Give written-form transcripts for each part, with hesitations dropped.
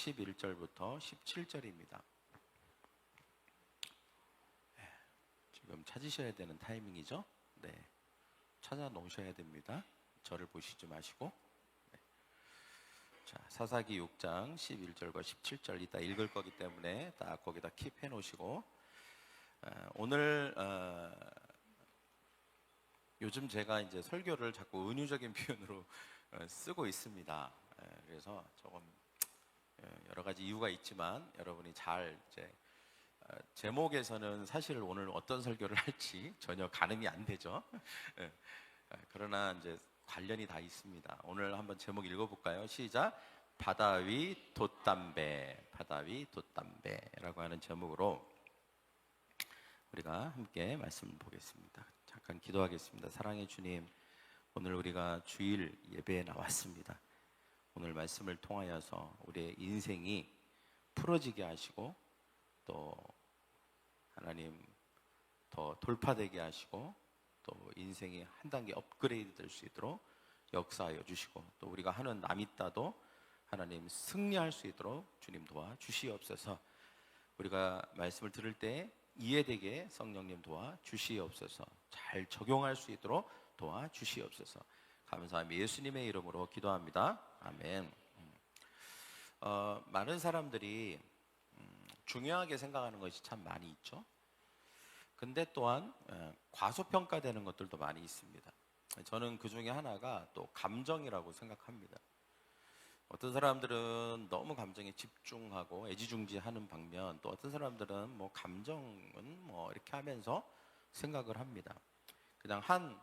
11절부터 17절입니다. 지금 찾으셔야 되는 타이밍이죠? 네, 찾아 놓으셔야 됩니다. 저를 보시지 마시고. 네. 자, 사사기 6장 11절과 17절 이따 읽을 거기 때문에 딱 거기다 킵해 놓으시고, 오늘 요즘 제가 이제 설교를 자꾸 은유적인 표현으로 쓰고 있습니다. 그래서 조금 여러 가지 이유가 있지만 여러분이 잘 이제 제목에서는 사실 오늘 어떤 설교를 할지 전혀 가늠이 안 되죠. 그러나 이제 관련이 다 있습니다. 오늘 한번 제목 읽어볼까요? 시작. 바다 위 돛담배, 바다 위 돛담배라고 하는 제목으로 우리가 함께 말씀을 보겠습니다. 잠깐 기도하겠습니다. 사랑의 주님, 오늘 우리가 주일 예배에 나왔습니다. 오늘 말씀을 통하여서 우리의 인생이 풀어지게 하시고 또 하나님 더 돌파되게 하시고 또 인생이 한 단계 업그레이드 될 수 있도록 역사하여 주시고 또 우리가 하는 남이따도 하나님 승리할 수 있도록 주님 도와 주시옵소서. 우리가 말씀을 들을 때 이해되게 성령님 도와 주시옵소서. 잘 적용할 수 있도록 도와 주시옵소서. 감사합니다. 예수님의 이름으로 기도합니다. 아멘. 많은 사람들이 중요하게 생각하는 것이 참 많이 있죠. 근데 또한 과소평가되는 것들도 많이 있습니다. 저는 그 중에 하나가 또 감정이라고 생각합니다. 어떤 사람들은 너무 감정에 집중하고 애지중지하는 반면 또 어떤 사람들은 뭐 감정은 뭐 이렇게 하면서 생각을 합니다. 그냥 한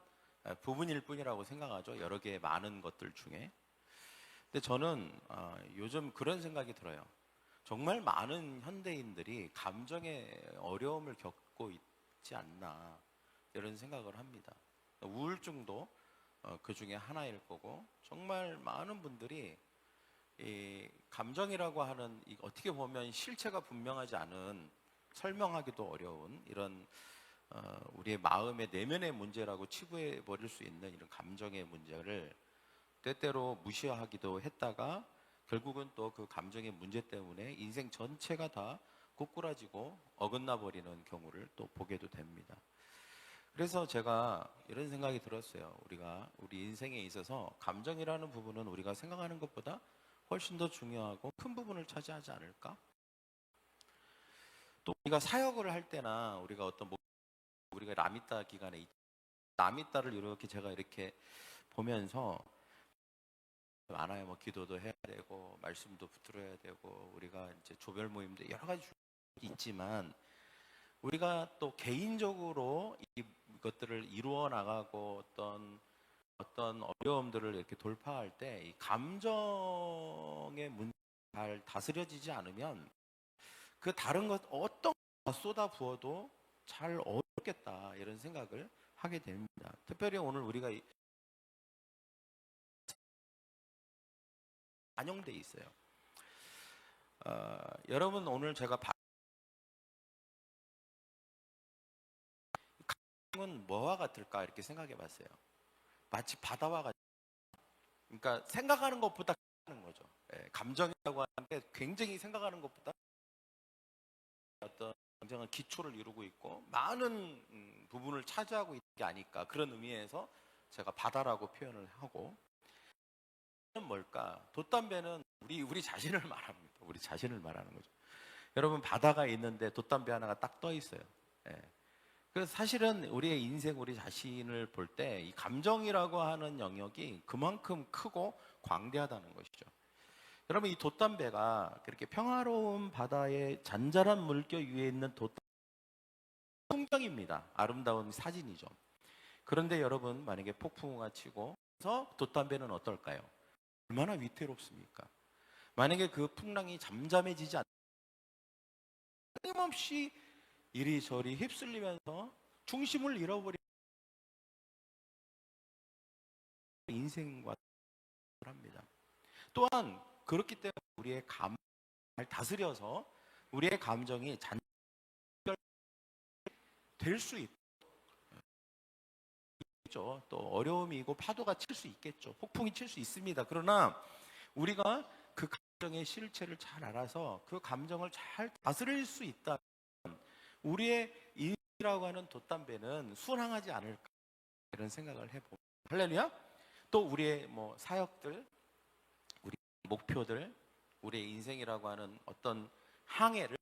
부분일 뿐이라고 생각하죠. 여러 개의 많은 것들 중에. 근데 저는 요즘 그런 생각이 들어요. 정말 많은 현대인들이 감정의 어려움을 겪고 있지 않나 이런 생각을 합니다. 우울증도 그 중에 하나일 거고 정말 많은 분들이 이 감정이라고 하는 어떻게 보면 실체가 분명하지 않은 설명하기도 어려운 이런 우리의 마음의 내면의 문제라고 치부해 버릴 수 있는 이런 감정의 문제를 때때로 무시하기도 했다가 결국은 또 그 감정의 문제 때문에 인생 전체가 다 꼬꾸라지고 어긋나 버리는 경우를 또 보게도 됩니다. 그래서 제가 이런 생각이 들었어요. 우리 인생에 있어서 감정이라는 부분은 우리가 생각하는 것보다 훨씬 더 중요하고 큰 부분을 차지하지 않을까? 또 우리가 사역을 할 때나 우리가 우리가 라미따 기간에 라미따를 이렇게 제가 이렇게 보면서 많아요. 뭐 기도도 해야 되고 말씀도 붙들어야 되고 우리가 이제 조별 모임도 여러 가지 있지만 우리가 또 개인적으로 이것들을 이루어 나가고 어떤 어려움들을 이렇게 돌파할 때 이 감정의 문제가 잘 다스려지지 않으면 그 다른 것 어떤 것 쏟아 부어도 잘 어렵겠다 이런 생각을 하게 됩니다. 특별히 오늘 우리가 반영돼 있어요. 여러분 오늘 제가 감정은 뭐와 같을까 이렇게 생각해 봤어요. 마치 바다와 같. 그러니까 생각하는 것보다 하는 거죠. 감정이라고 하는 게 굉장히 생각하는 것보다 어떤 굉장한 기초를 이루고 있고 많은 부분을 차지하고 있는 게 아닐까 그런 의미에서 제가 바다라고 표현을 하고 뭘까? 돛담배는 우리 자신을 말합니다. 우리 자신을 말하는 거죠. 여러분 바다가 있는데 돛담배 하나가 딱 떠 있어요. 그래서 사실은 우리의 인생, 우리 자신을 볼 때 이 감정이라고 하는 영역이 그만큼 크고 광대하다는 것이죠. 여러분 이 돛담배가 그렇게 평화로운 바다의 잔잔한 물결 위에 있는 풍경입니다. 아름다운 사진이죠. 그런데 여러분 만약에 폭풍우가 치고 그래서 돛담배는 어떨까요? 얼마나 위태롭습니까? 만약에 그 풍랑이 잠잠해지지 않으면 끊임없이 이리저리 휩쓸리면서 중심을 잃어버리는 인생과 합니다. 또한 그렇기 때문에 우리의 감을 다스려서 우리의 감정이 될 수 있죠. 또 어려움이고 파도가 칠 수 있겠죠. 폭풍이 칠 수 있습니다. 그러나 우리가 그 감정의 실체를 잘 알아서 그 감정을 잘 다스릴 수 있다면 우리의 인이라고 하는 돛담배는 순항하지 않을까, 이런 생각을 해봅니다. 할렐루야. 또 우리의 사역들, 우리 목표들, 우리의 인생이라고 하는 어떤 항해를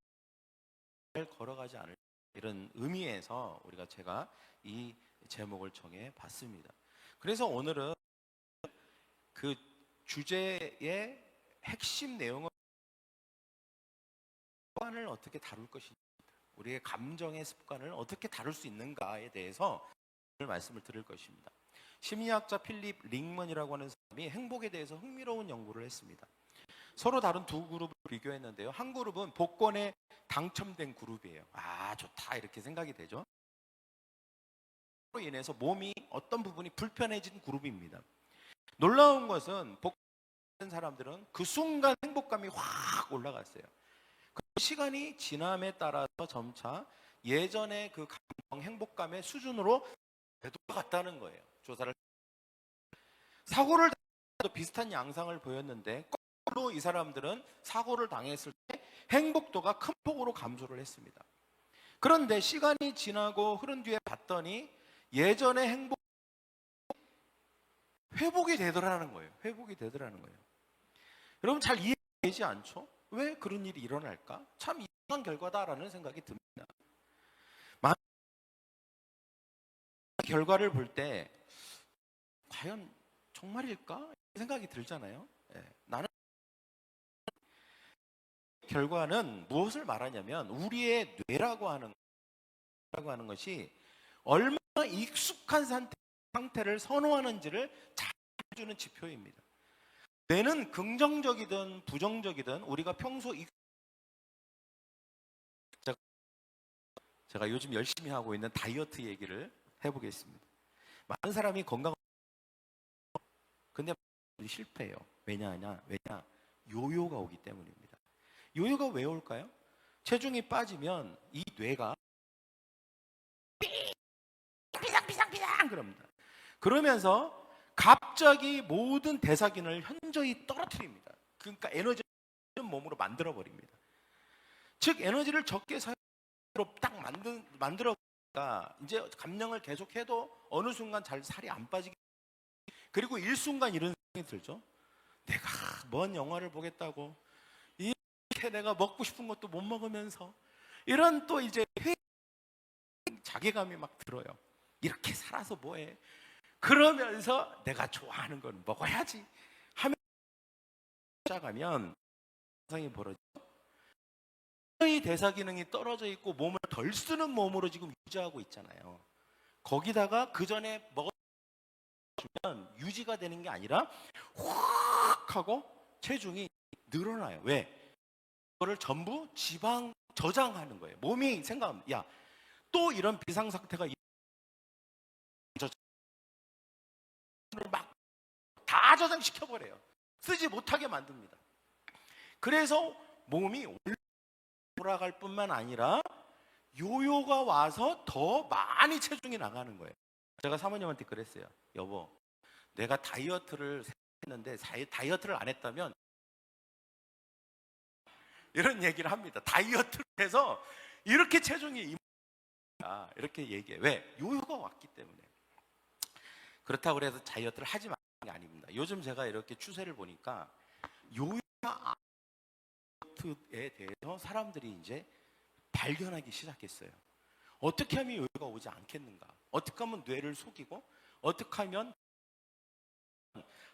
걸어가지 않을, 이런 의미에서 제가 이 제목을 정해 봤습니다. 그래서 오늘은 그 주제의 핵심 내용을 습관을 어떻게 다룰 것인가, 우리의 감정의 습관을 어떻게 다룰 수 있는가에 대해서 오늘 말씀을 드릴 것입니다. 심리학자 필립 링먼이라고 하는 사람이 행복에 대해서 흥미로운 연구를 했습니다. 서로 다른 두 그룹을 비교했는데요. 한 그룹은 복권에 당첨된 그룹이에요. 아, 좋다, 이렇게 생각이 되죠. 그로 인해서 몸이 어떤 부분이 불편해진 그룹입니다. 놀라운 것은 복권 사람들은 그 순간 행복감이 확 올라갔어요. 그 시간이 지남에 따라서 점차 예전의 그 감정 행복감의 수준으로 되돌아갔다는 거예요. 조사를. 사고를 당해도 비슷한 양상을 보였는데 거꾸로 이 사람들은 사고를 당했을 때 행복도가 큰 폭으로 감소를 했습니다. 그런데 시간이 지나고 흐른 뒤에 봤더니 예전의 행복 회복이 되더라는 거예요. 회복이 되더라는 거예요. 여러분, 잘 이해되지 않죠? 왜 그런 일이 일어날까? 참 이상한 결과다라는 생각이 듭니다. 결과를 볼 때 과연 정말일까? 생각이 들잖아요. 나는 결과는 무엇을 말하냐면 우리의 뇌라고 하는 것이 얼마나 익숙한 상태를 선호하는지를 잘 해주는 지표입니다. 뇌는 긍정적이든 부정적이든 우리가 평소 제가 요즘 열심히 하고 있는 다이어트 얘기를 해보겠습니다. 많은 사람이 건강, 근데 실패해요. 왜냐? 요요가 오기 때문입니다. 요요가 왜 올까요? 체중이 빠지면 이 뇌가 비상비상 그럽니다. 그러면서 갑자기 모든 대사균을 현저히 떨어뜨립니다. 그러니까 에너지를 몸으로 만들어 버립니다. 즉 에너지를 적게 사용으로 딱 만들어보니까 이제 감량을 계속해도 어느 순간 잘 살이 안 빠지게, 그리고 일순간 이런 생각이 들죠. 내가 뭔 영화를 보겠다고 이렇게 내가 먹고 싶은 것도 못 먹으면서, 이런 또 이제 자괴감이 막 들어요. 이렇게 살아서 뭐해? 그러면서 내가 좋아하는 건 먹어야지 하면 시작하면 현상이 벌어지죠. 이 대사 기능이 떨어져 있고 몸을 덜 쓰는 몸으로 지금 유지하고 있잖아요. 거기다가 그 전에 먹어주면 유지가 되는 게 아니라 확 하고 체중이 늘어나요. 왜? 그거를 전부 지방 저장하는 거예요. 몸이 생각합니다. 야, 또 이런 비상 상태가 막 다 저장시켜 버려요. 쓰지 못하게 만듭니다. 그래서 몸이 돌아갈 뿐만 아니라 요요가 와서 더 많이 체중이 나가는 거예요. 제가 사모님한테 그랬어요. 여보, 내가 다이어트를 했는데 다이어트를 안 했다면, 이런 얘기를 합니다. 다이어트를 해서 이렇게 체중이 이렇게 얘기해. 왜? 요요가 왔기 때문에. 그렇다고 해서 다이어트를 하지 말는 게 아닙니다. 요즘 제가 이렇게 추세를 보니까 요요가 다이어트에 대해서 사람들이 이제 발견하기 시작했어요. 어떻게 하면 요요가 오지 않겠는가? 어떻게 하면 뇌를 속이고, 어떻게 하면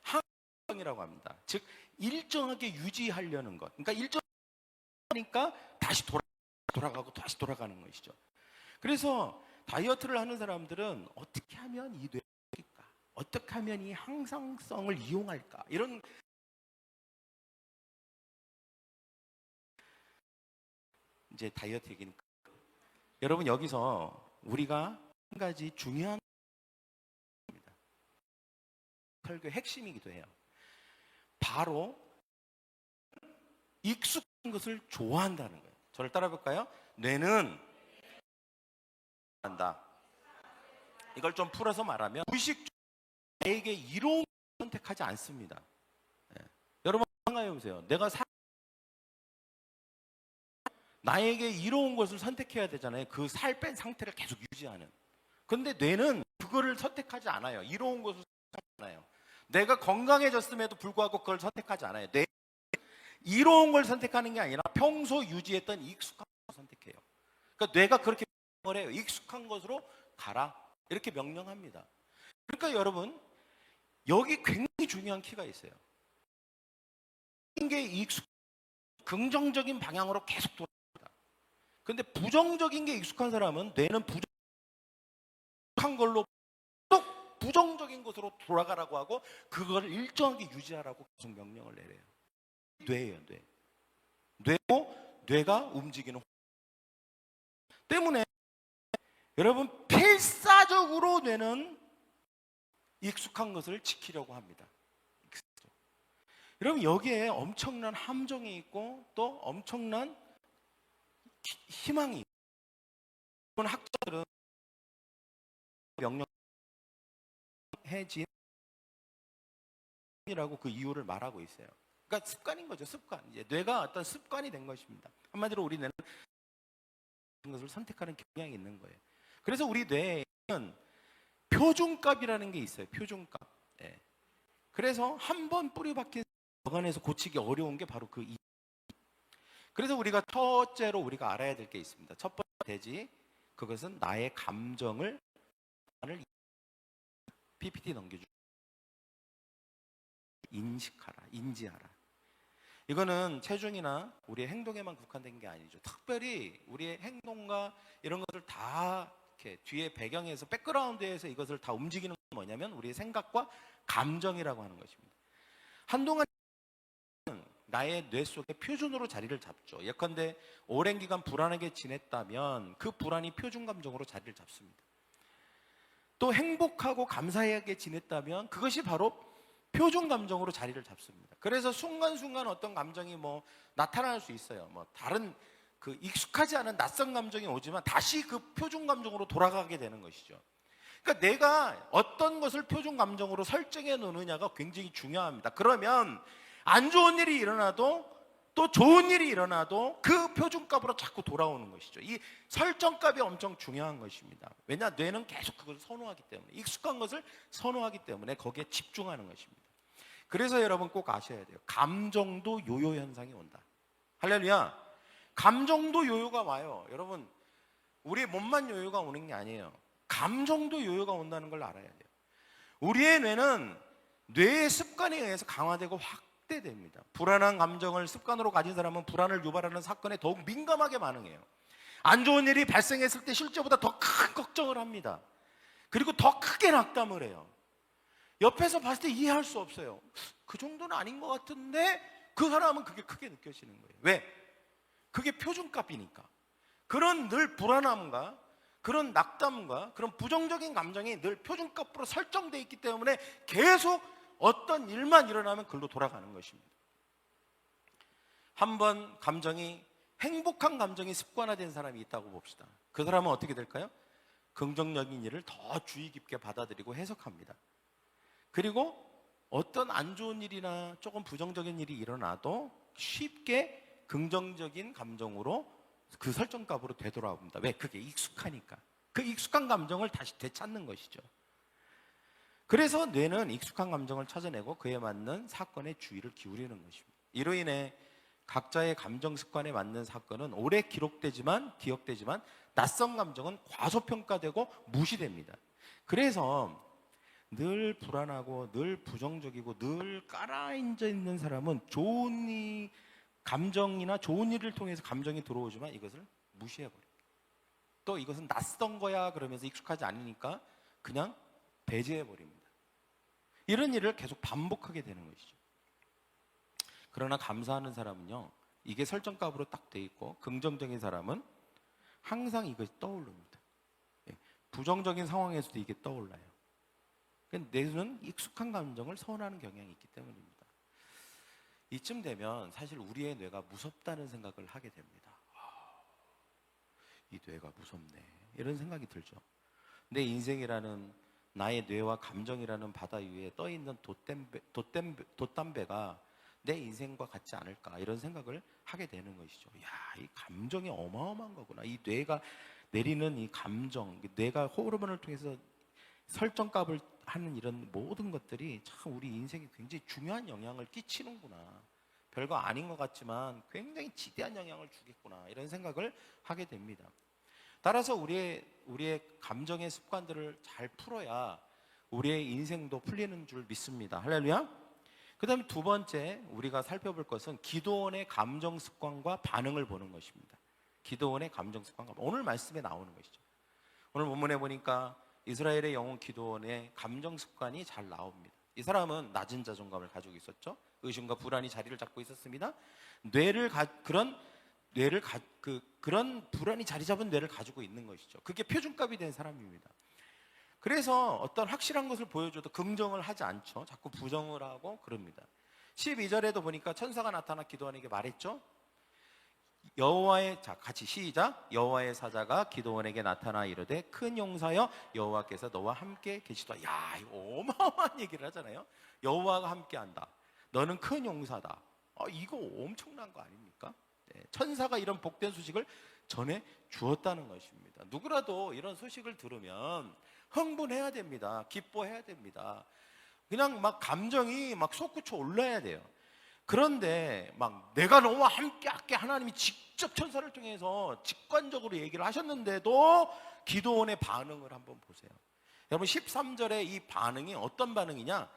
항상이라고 합니다. 즉 일정하게 유지하려는 것. 그러니까 일정하니까 다시 돌아가고 다시 돌아가는 것이죠. 그래서 다이어트를 하는 사람들은 어떻게 하면 이 뇌를 속일까? 어떻게 하면 이 항상성을 이용할까? 이런 이제 다이어트 얘기니까. 여러분, 여기서 우리가 한 가지 중요한 겁니다. 설교의 핵심이기도 해요. 바로 익숙한 것을 좋아한다는 거예요. 저를 따라 볼까요? 뇌는 한다. 이걸 좀 풀어서 말하면 무의식 나에게 이로운 선택하지 않습니다. 여러분 생각해 보세요. 내가 나에게 이로운 것을 선택해야 되잖아요. 그 살 뺀 상태를 계속 유지하는. 근데 뇌는 그거를 선택하지 않아요. 이로운 것을 선택하지 않아요. 내가 건강해졌음에도 불구하고 그걸 선택하지 않아요. 뇌 이로운 걸 선택하는 게 아니라 평소 유지했던 익숙한 것을 선택해요. 그러니까 뇌가 그렇게 명령을 해요. 익숙한 것으로 가라. 이렇게 명령합니다. 그러니까 여러분, 여기 굉장히 중요한 키가 있어요. 이게 긍정적인 방향으로 계속 돌아갑니다. 근데 부정적인 게 익숙한 사람은 뇌는 부정한 걸로 또 부정적인 것으로 돌아가라고 하고 그걸 일정하게 유지하라고 계속 명령을 내려요. 뇌예요, 뇌. 뇌고 뇌가 움직이는 때문에 여러분 필사적으로 뇌는 익숙한 것을 지키려고 합니다. 여러분 여기에 엄청난 함정이 있고 또 엄청난 희망이 있고 학자들은 명령해진이라고 그 이유를 말하고 있어요. 그러니까 습관인 거죠. 습관. 이제 뇌가 어떤 습관이 된 것입니다. 한마디로 우리 뇌는 것을 선택하는 경향이 있는 거예요. 그래서 우리 뇌에는 표준값이라는 게 있어요. 표준값. 네. 그래서 한 번 뿌리 박힌 여간에서 고치기 어려운 게 바로 그 이. 그래서 우리가 첫째로 우리가 알아야 될 게 있습니다. 첫 번째 대지 그것은 나의 감정을 PPT 넘겨주 인식하라, 인지하라. 이거는 체중이나 우리의 행동에만 국한된 게 아니죠. 특별히 우리의 행동과 이런 것을 다 이렇게 뒤에 배경에서 백그라운드에서 이것을 다 움직이는 건 뭐냐면 우리의 생각과 감정이라고 하는 것입니다. 한동안 나의 뇌 속에 표준으로 자리를 잡죠. 예컨대 오랜 기간 불안하게 지냈다면 그 불안이 표준 감정으로 자리를 잡습니다. 또 행복하고 감사하게 지냈다면 그것이 바로 표준 감정으로 자리를 잡습니다. 그래서 순간순간 어떤 감정이 나타날 수 있어요. 다른 그 익숙하지 않은 낯선 감정이 오지만 다시 그 표준 감정으로 돌아가게 되는 것이죠. 그러니까 내가 어떤 것을 표준 감정으로 설정해 놓느냐가 굉장히 중요합니다. 그러면 안 좋은 일이 일어나도 또 좋은 일이 일어나도 그 표준값으로 자꾸 돌아오는 것이죠. 이 설정값이 엄청 중요한 것입니다. 왜냐? 뇌는 계속 그걸 선호하기 때문에, 익숙한 것을 선호하기 때문에 거기에 집중하는 것입니다. 그래서 여러분 꼭 아셔야 돼요. 감정도 요요 현상이 온다. 할렐루야. 감정도 요요가 와요. 여러분, 우리 몸만 요요가 오는 게 아니에요. 감정도 요요가 온다는 걸 알아야 돼요. 우리의 뇌는 뇌의 습관에 의해서 강화되고 확대됩니다. 불안한 감정을 습관으로 가진 사람은 불안을 유발하는 사건에 더욱 민감하게 반응해요. 안 좋은 일이 발생했을 때 실제보다 더 큰 걱정을 합니다. 그리고 더 크게 낙담을 해요. 옆에서 봤을 때 이해할 수 없어요. 그 정도는 아닌 것 같은데 그 사람은 그게 크게 느껴지는 거예요. 왜? 그게 표준값이니까. 그런 늘 불안함과 그런 낙담과 그런 부정적인 감정이 늘 표준값으로 설정되어 있기 때문에 계속 어떤 일만 일어나면 글로 돌아가는 것입니다. 한번 행복한 감정이 습관화된 사람이 있다고 봅시다. 그 사람은 어떻게 될까요? 긍정적인 일을 더 주의 깊게 받아들이고 해석합니다. 그리고 어떤 안 좋은 일이나 조금 부정적인 일이 일어나도 쉽게 긍정적인 감정으로 그 설정값으로 되돌아옵니다. 왜? 그게 익숙하니까. 그 익숙한 감정을 다시 되찾는 것이죠. 그래서 뇌는 익숙한 감정을 찾아내고 그에 맞는 사건에 주의를 기울이는 것입니다. 이로 인해 각자의 감정 습관에 맞는 사건은 오래 기억되지만 낯선 감정은 과소평가되고 무시됩니다. 그래서 늘 불안하고 늘 부정적이고 늘 깔아앉아 있는 사람은 좋은 감정이나 좋은 일을 통해서 감정이 들어오지만 이것을 무시해버립니다. 또 이것은 낯선 거야 그러면서 익숙하지 않으니까 그냥 배제해버립니다. 이런 일을 계속 반복하게 되는 것이죠. 그러나 감사하는 사람은요, 이게 설정값으로 딱 돼 있고 긍정적인 사람은 항상 이것이 떠오릅니다. 부정적인 상황에서도 이게 떠올라요. 뇌는 익숙한 감정을 선호하는 경향이 있기 때문입니다. 이쯤 되면 사실 우리의 뇌가 무섭다는 생각을 하게 됩니다. 이 뇌가 무섭네 이런 생각이 들죠. 내 인생이라는 나의 뇌와 감정이라는 바다 위에 떠있는 돛담배가 내 인생과 같지 않을까 이런 생각을 하게 되는 것이죠. 야, 이 감정이 어마어마한 거구나. 이 뇌가 내리는 이 감정, 뇌가 호르몬을 통해서 설정값을 하는 이런 모든 것들이 참 우리 인생에 굉장히 중요한 영향을 끼치는구나. 별거 아닌 것 같지만 굉장히 지대한 영향을 주겠구나 이런 생각을 하게 됩니다. 따라서 우리의 감정의 습관들을 잘 풀어야 우리의 인생도 풀리는 줄 믿습니다. 할렐루야. 그 다음에 두 번째 우리가 살펴볼 것은 기도원의 감정 습관과 반응을 보는 것입니다. 기도원의 감정 습관과 오늘 말씀에 나오는 것이죠. 오늘 본문에 보니까 이스라엘의 영혼 기도원의 감정 습관이 잘 나옵니다. 이 사람은 낮은 자존감을 가지고 있었죠. 의심과 불안이 자리를 잡고 있었습니다. 그런 불안이 자리 잡은 뇌를 가지고 있는 것이죠. 그게 표준값이 된 사람입니다. 그래서 어떤 확실한 것을 보여줘도 긍정을 하지 않죠. 자꾸 부정을 하고 그럽니다. 12절에도 보니까 천사가 나타나 기도원에게 말했죠. 같이 시작. 여호와의 사자가 기도원에게 나타나 이르되 큰 용사여 여호와께서 너와 함께 계시도다. 야, 이거 어마어마한 얘기를 하잖아요. 여호와가 함께한다. 너는 큰 용사다. 이거 엄청난 거 아닙니까? 네, 천사가 이런 복된 소식을 전해 주었다는 것입니다. 누구라도 이런 소식을 들으면 흥분해야 됩니다. 기뻐해야 됩니다. 그냥 막 감정이 막 솟구쳐 올라야 돼요. 그런데 막 내가 너와 함께할게 하나님이 직접 천사를 통해서 직관적으로 얘기를 하셨는데도 기도원의 반응을 한번 보세요. 여러분 13절에 이 반응이 어떤 반응이냐?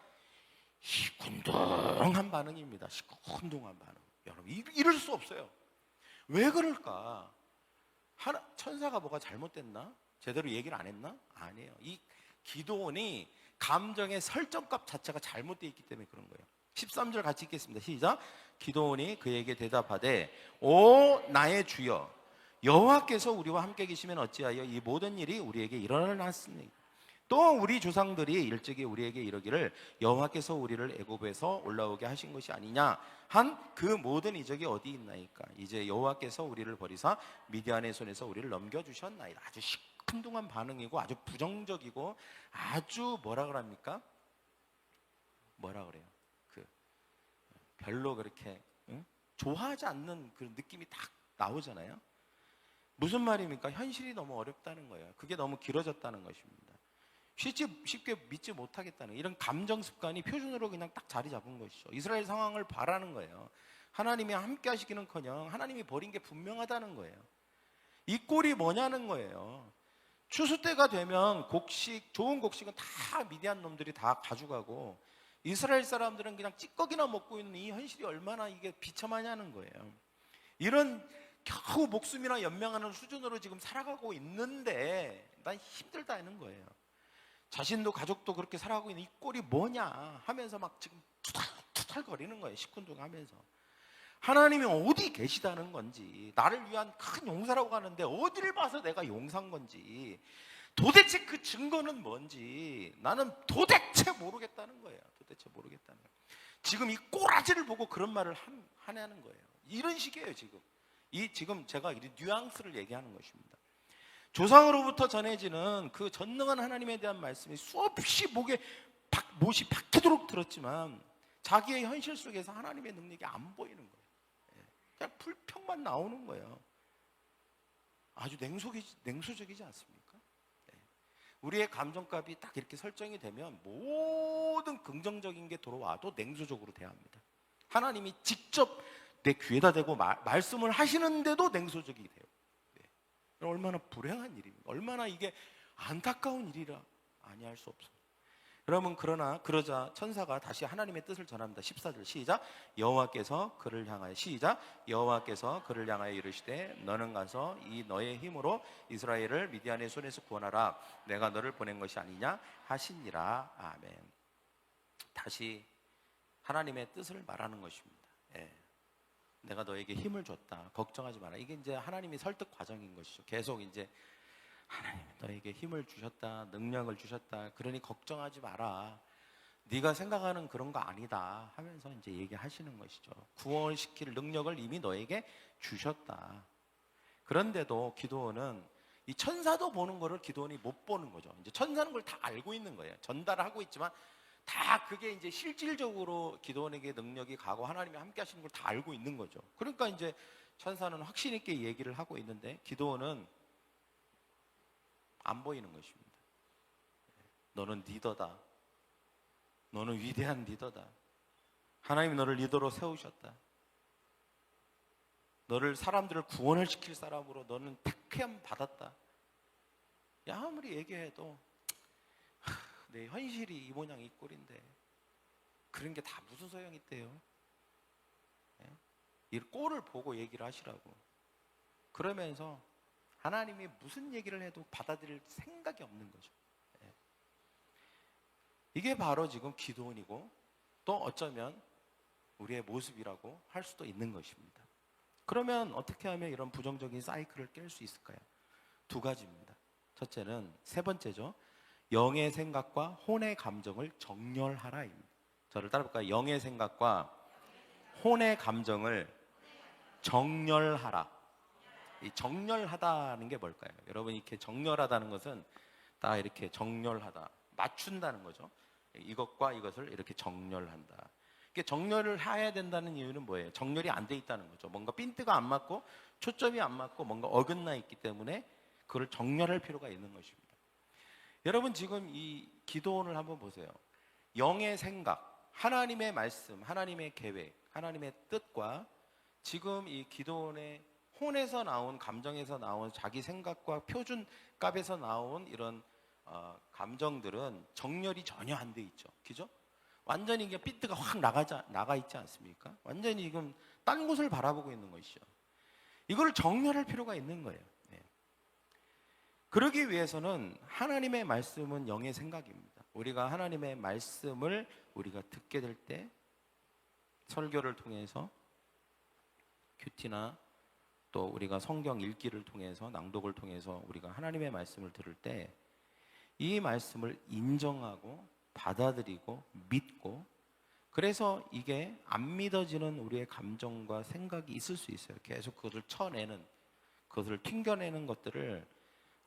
시큰둥한 반응입니다. 시큰둥한 반응. 여러분 이럴 수 없어요. 왜 그럴까? 천사가 뭐가 잘못됐나? 제대로 얘기를 안 했나? 아니에요. 이 기도원이 감정의 설정값 자체가 잘못되어 있기 때문에 그런 거예요. 13절 같이 읽겠습니다. 시작. 기도원이 그에게 대답하되 오 나의 주여 여호와께서 우리와 함께 계시면 어찌하여 이 모든 일이 우리에게 일어났으니 또 우리 조상들이 일찍이 우리에게 이르기를 여호와께서 우리를 애굽에서 올라오게 하신 것이 아니냐 한 그 모든 이적이 어디 있나이까. 이제 여호와께서 우리를 버리사 미디안의 손에서 우리를 넘겨주셨나이다. 아주 시큰둥한 반응이고 아주 부정적이고 아주 뭐라 그럽니까? 뭐라 그래요? 별로 그렇게 좋아하지 않는 그런 느낌이 딱 나오잖아요. 무슨 말입니까? 현실이 너무 어렵다는 거예요. 그게 너무 길어졌다는 것입니다. 쉽게 믿지 못하겠다는 이런 감정 습관이 표준으로 그냥 딱 자리 잡은 것이죠. 이스라엘 상황을 바라는 거예요. 하나님이 함께 하시기는커녕 하나님이 버린 게 분명하다는 거예요. 이 꼴이 뭐냐는 거예요. 추수 때가 되면 좋은 곡식은 다 미디안 놈들이 다 가져가고 이스라엘 사람들은 그냥 찌꺼기나 먹고 있는 이 현실이 얼마나 이게 비참하냐는 거예요. 이런 겨우 목숨이나 연명하는 수준으로 지금 살아가고 있는데 난 힘들다는 거예요. 자신도 가족도 그렇게 살아가고 있는 이 꼴이 뭐냐 하면서 막 지금 투탈거리는 거예요. 시큰둥하면서. 하나님이 어디 계시다는 건지, 나를 위한 큰 용사라고 하는데 어디를 봐서 내가 용사인 건지, 도대체 그 증거는 뭔지 나는 도대체 모르겠다는 거예요. 도대체 모르겠다는 거예요. 지금 이 꼬라지를 보고 그런 말을 하냐는 거예요. 이런 식이에요. 지금 제가 이 뉘앙스를 얘기하는 것입니다. 조상으로부터 전해지는 그 전능한 하나님에 대한 말씀이 수없이 못이 박히도록 들었지만 자기의 현실 속에서 하나님의 능력이 안 보이는 거예요. 그냥 불평만 나오는 거예요. 아주 냉소적이지 않습니까? 우리의 감정값이 딱 이렇게 설정이 되면 모든 긍정적인 게 들어와도 냉소적으로 대합니다. 하나님이 직접 내 귀에다 대고 말씀을 하시는데도 냉소적이 돼요. 얼마나 불행한 일입니까? 얼마나 이게 안타까운 일이라 아니할 수 없습니다. 여러분 그러자 천사가 다시 하나님의 뜻을 전합니다. 14절 시작. 여호와께서 그를 향하여 시작. 여호와께서 그를 향하여 이르시되 너는 가서 이 너의 힘으로 이스라엘을 미디안의 손에서 구원하라. 내가 너를 보낸 것이 아니냐 하시니라. 아멘. 다시 하나님의 뜻을 말하는 것입니다. 내가 너에게 힘을 줬다. 걱정하지 마라. 이게 이제 하나님이 설득 과정인 것이죠. 계속 이제 하나님 너에게 힘을 주셨다. 능력을 주셨다. 그러니 걱정하지 마라. 네가 생각하는 그런 거 아니다 하면서 이제 얘기하시는 것이죠. 구원시킬 능력을 이미 너에게 주셨다. 그런데도 기도원은 이 천사도 보는 거를 기도원이 못 보는 거죠. 이제 천사는 걸 다 알고 있는 거예요. 전달하고 있지만 다 그게 이제 실질적으로 기도원에게 능력이 가고 하나님이 함께 하시는 걸 다 알고 있는 거죠. 그러니까 이제 천사는 확신 있게 얘기를 하고 있는데 기도원은 안 보이는 것입니다. 너는 리더다. 너는 위대한 리더다. 하나님이 너를 리더로 세우셨다. 너를 사람들을 구원을 시킬 사람으로 너는 택함 받았다. 야, 아무리 얘기해도 내 현실이 이 모양 이 꼴인데 그런 게 다 무슨 소용이 있대요. 이 꼴을 보고 얘기를 하시라고. 그러면서 하나님이 무슨 얘기를 해도 받아들일 생각이 없는 거죠. 이게 바로 지금 기도원이고 또 어쩌면 우리의 모습이라고 할 수도 있는 것입니다. 그러면 어떻게 하면 이런 부정적인 사이클을 깰 수 있을까요? 두 가지입니다. 첫째는, 세 번째죠. 영의 생각과 혼의 감정을 정렬하라입니다. 저를 따라볼까요? 영의 생각과 혼의 감정을 정렬하라. 이 정렬하다는 게 뭘까요? 여러분, 이렇게 정렬하다는 것은 딱 이렇게 정렬하다, 맞춘다는 거죠. 이것과 이것을 이렇게 정렬한다. 이게 정렬을 해야 된다는 이유는 뭐예요? 정렬이 안 돼 있다는 거죠. 뭔가 핀트가 안 맞고 초점이 안 맞고 뭔가 어긋나 있기 때문에 그걸 정렬할 필요가 있는 것입니다. 여러분, 지금 이 기도원을 한번 보세요. 영의 생각, 하나님의 말씀, 하나님의 계획, 하나님의 뜻과 지금 이 기도원의 혼에서 나온, 감정에서 나온 자기 생각과 표준값에서 나온 이런 감정들은 정렬이 전혀 안 돼 있죠. 그죠? 완전히 이게 삐트가 확 나가 있지 않습니까? 완전히 지금 딴 곳을 바라보고 있는 것이죠. 이걸 정렬할 필요가 있는 거예요. 네. 그러기 위해서는 하나님의 말씀은 영의 생각입니다. 우리가 하나님의 말씀을 우리가 듣게 될 때 설교를 통해서 큐티나 또 우리가 성경 읽기를 통해서 낭독을 통해서 우리가 하나님의 말씀을 들을 때 이 말씀을 인정하고 받아들이고 믿고, 그래서 이게 안 믿어지는 우리의 감정과 생각이 있을 수 있어요. 계속 그것을 쳐내는, 그것을 튕겨내는 것들을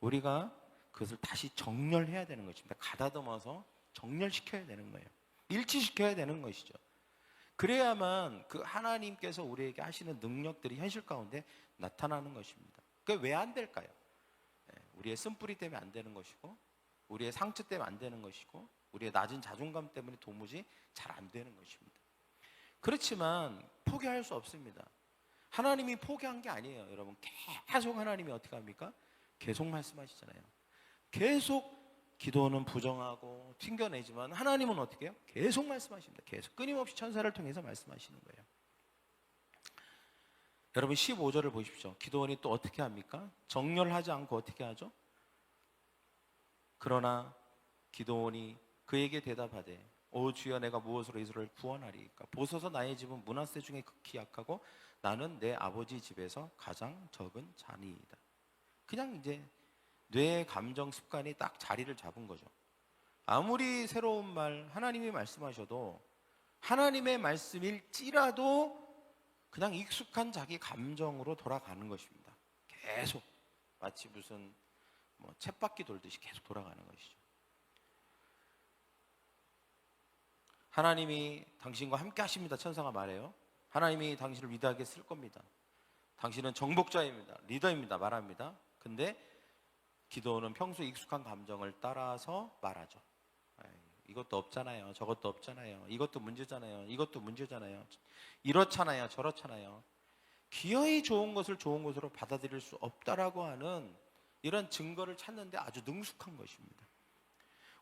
우리가 그것을 다시 정렬해야 되는 것입니다. 가다듬어서 정렬시켜야 되는 거예요. 일치시켜야 되는 것이죠. 그래야만 그 하나님께서 우리에게 하시는 능력들이 현실 가운데 나타나는 것입니다. 그게 왜 안 될까요? 우리의 쓴뿌리 때문에 안 되는 것이고, 우리의 상처 때문에 안 되는 것이고, 우리의 낮은 자존감 때문에 도무지 잘 안 되는 것입니다. 그렇지만 포기할 수 없습니다. 하나님이 포기한 게 아니에요. 여러분, 계속 하나님이 어떻게 합니까? 계속 말씀하시잖아요. 계속 기도는 부정하고 튕겨내지만 하나님은 어떻게 해요? 계속 말씀하십니다. 계속 끊임없이 천사를 통해서 말씀하시는 거예요. 여러분, 15절을 보십시오. 기도원이 또 어떻게 합니까? 정렬하지 않고 어떻게 하죠? 그러나 기도원이 그에게 대답하되, 오 주여, 내가 무엇으로 이스라엘을 구원하리이까? 보소서, 나의 집은 므낫세 중에 극히 약하고 나는 내 아버지 집에서 가장 적은 자니이다. 그냥 이제 뇌의 감정 습관이 딱 자리를 잡은 거죠. 아무리 새로운 말, 하나님이 말씀하셔도 하나님의 말씀일지라도 그냥 익숙한 자기 감정으로 돌아가는 것입니다. 계속 마치 무슨 쳇바퀴 돌듯이 계속 돌아가는 것이죠. 하나님이 당신과 함께 하십니다. 천사가 말해요. 하나님이 당신을 위대하게 쓸 겁니다. 당신은 정복자입니다. 리더입니다. 말합니다. 근데 기도는 평소 익숙한 감정을 따라서 말하죠. 이것도 없잖아요. 저것도 없잖아요. 이것도 문제잖아요. 이것도 문제잖아요. 이렇잖아요. 저렇잖아요. 기어이 좋은 것을 좋은 것으로 받아들일 수 없다라고 하는 이런 증거를 찾는데 아주 능숙한 것입니다.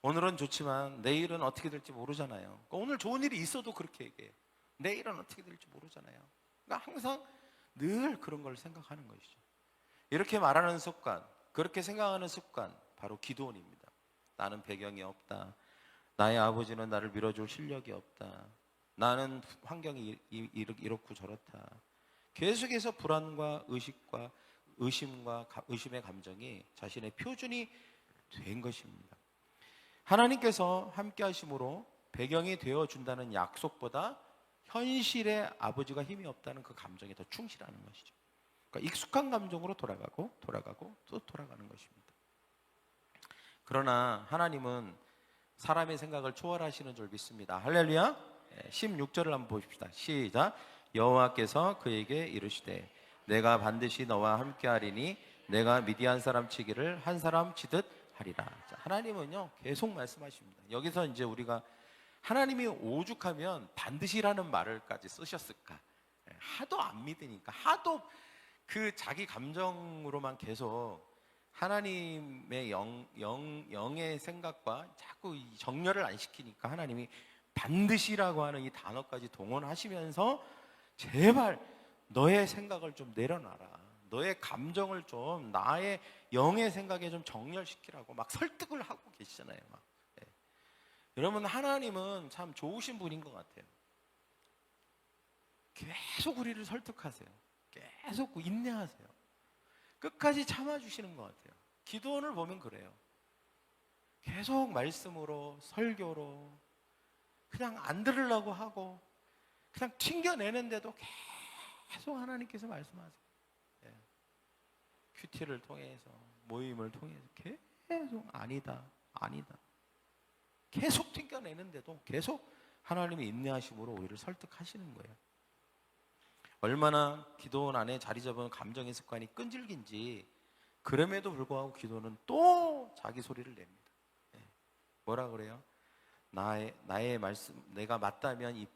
오늘은 좋지만 내일은 어떻게 될지 모르잖아요. 그러니까 오늘 좋은 일이 있어도 그렇게 얘기해요. 내일은 어떻게 될지 모르잖아요. 그러니까 항상 늘 그런 걸 생각하는 것이죠. 이렇게 말하는 습관, 그렇게 생각하는 습관, 바로 기도원입니다. 나는 배경이 없다. 나의 아버지는 나를 밀어줄 실력이 없다. 나는 환경이 이렇고 저렇다. 계속해서 불안과 의식과 의심의 감정이 자신의 표준이 된 것입니다. 하나님께서 함께 하심으로 배경이 되어준다는 약속보다 현실의 아버지가 힘이 없다는 그 감정에 더 충실하는 것이죠. 그러니까 익숙한 감정으로 돌아가고 또 돌아가는 것입니다. 그러나 하나님은 사람의 생각을 초월하시는 줄 믿습니다. 할렐루야. 16절을 한번 보십시다. 시작. 여호와께서 그에게 이르시되 내가 반드시 너와 함께하리니 내가 미디안 사람 치기를 한 사람 치듯 하리라. 자, 하나님은요 계속 말씀하십니다. 여기서 이제 우리가 하나님이 오죽하면 반드시라는 말을까지 쓰셨을까? 하도 안 믿으니까, 하도 그 자기 감정으로만 계속 하나님의 영의 생각과 자꾸 이 정렬을 안 시키니까 하나님이 반드시라고 하는 이 단어까지 동원하시면서 제발 너의 생각을 좀 내려놔라. 너의 감정을 좀 나의 영의 생각에 좀 정렬시키라고 막 설득을 하고 계시잖아요. 막. 여러분, 하나님은 참 좋으신 분인 것 같아요. 계속 우리를 설득하세요. 계속 인내하세요. 끝까지 참아주시는 것 같아요. 기도원을 보면 그래요. 계속 말씀으로, 설교로 그냥 안 들으려고 하고 그냥 튕겨내는데도 계속 하나님께서 말씀하세요. 큐티를 통해서, 모임을 통해서 계속 아니다, 아니다 계속 튕겨내는데도 계속 하나님의 인내하심으로 우리를 설득하시는 거예요. 얼마나 기도원 안에 자리 잡은 감정의 습관이 끈질긴지, 그럼에도 불구하고 기도는 또 자기 소리를 냅니다. 뭐라 그래요? 나의 말씀, 내가 맞다면 이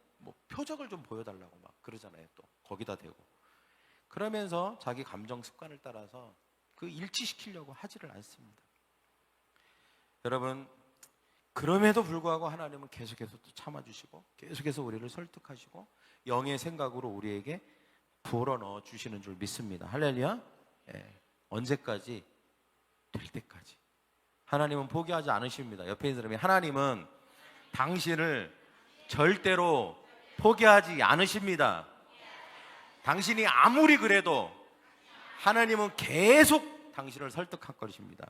표적을 좀 보여달라고 막 그러잖아요. 또 거기다 대고 그러면서 자기 감정 습관을 따라서 그 일치시키려고 하지를 않습니다. 여러분, 그럼에도 불구하고 하나님은 계속해서 또 참아주시고 계속해서 우리를 설득하시고 영의 생각으로 우리에게 불어넣어 주시는 줄 믿습니다. 할렐루야. 언제까지? 될 때까지. 하나님은 포기하지 않으십니다. 옆에 있는 사람이, 하나님은 당신을 절대로 포기하지 않으십니다. 당신이 아무리 그래도 하나님은 계속 당신을 설득할 것입니다.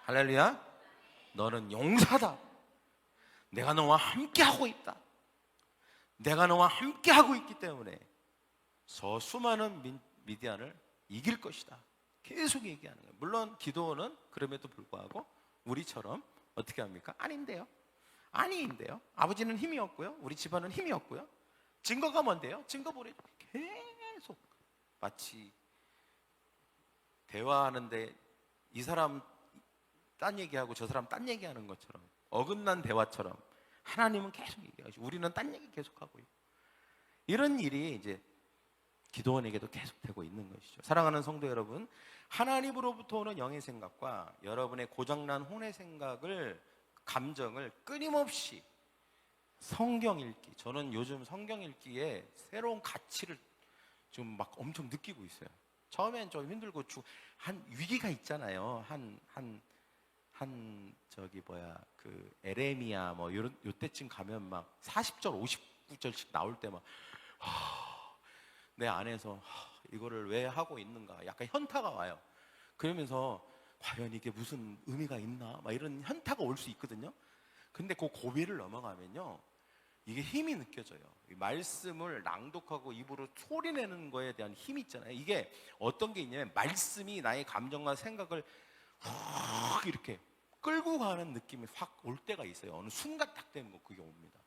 할렐루야. 너는 용사다. 내가 너와 함께하고 있다. 내가 너와 함께하고 있기 때문에 저 수많은 미디안을 이길 것이다. 계속 얘기하는 거예요. 물론 기도원은 그럼에도 불구하고 우리처럼 어떻게 합니까? 아닌데요. 아니인데요. 아버지는 힘이 없고요. 우리 집안은 힘이 없고요. 증거가 뭔데요? 증거 보내줘. 계속 마치 대화하는데 이 사람 딴 얘기하고 저 사람 딴 얘기하는 것처럼, 어긋난 대화처럼 하나님은 계속 얘기하시고 우리는 딴 얘기 계속하고 있고, 이런 일이 이제 기도원에게도 계속되고 있는 것이죠. 사랑하는 성도 여러분, 하나님으로부터 오는 영의 생각과 여러분의 고장난 혼의 생각을, 감정을 끊임없이 성경 읽기, 저는 요즘 성경 읽기에 새로운 가치를 좀 막 엄청 느끼고 있어요. 처음엔 좀 힘들고 한 위기가 있잖아요. 그 에레미야 뭐 요때쯤 가면 막 40절 59절씩 나올 때 막 내 안에서 이거를 왜 하고 있는가, 약간 현타가 와요. 그러면서 과연 이게 무슨 의미가 있나, 막 이런 현타가 올 수 있거든요. 근데 그 고비를 넘어가면요, 이게 힘이 느껴져요. 말씀을 낭독하고 입으로 소리내는 거에 대한 힘이 있잖아요. 이게 어떤 게 있냐면, 말씀이 나의 감정과 생각을 확 이렇게 끌고 가는 느낌이 확 올 때가 있어요. 어느 순간 딱 되는 거, 그게 옵니다.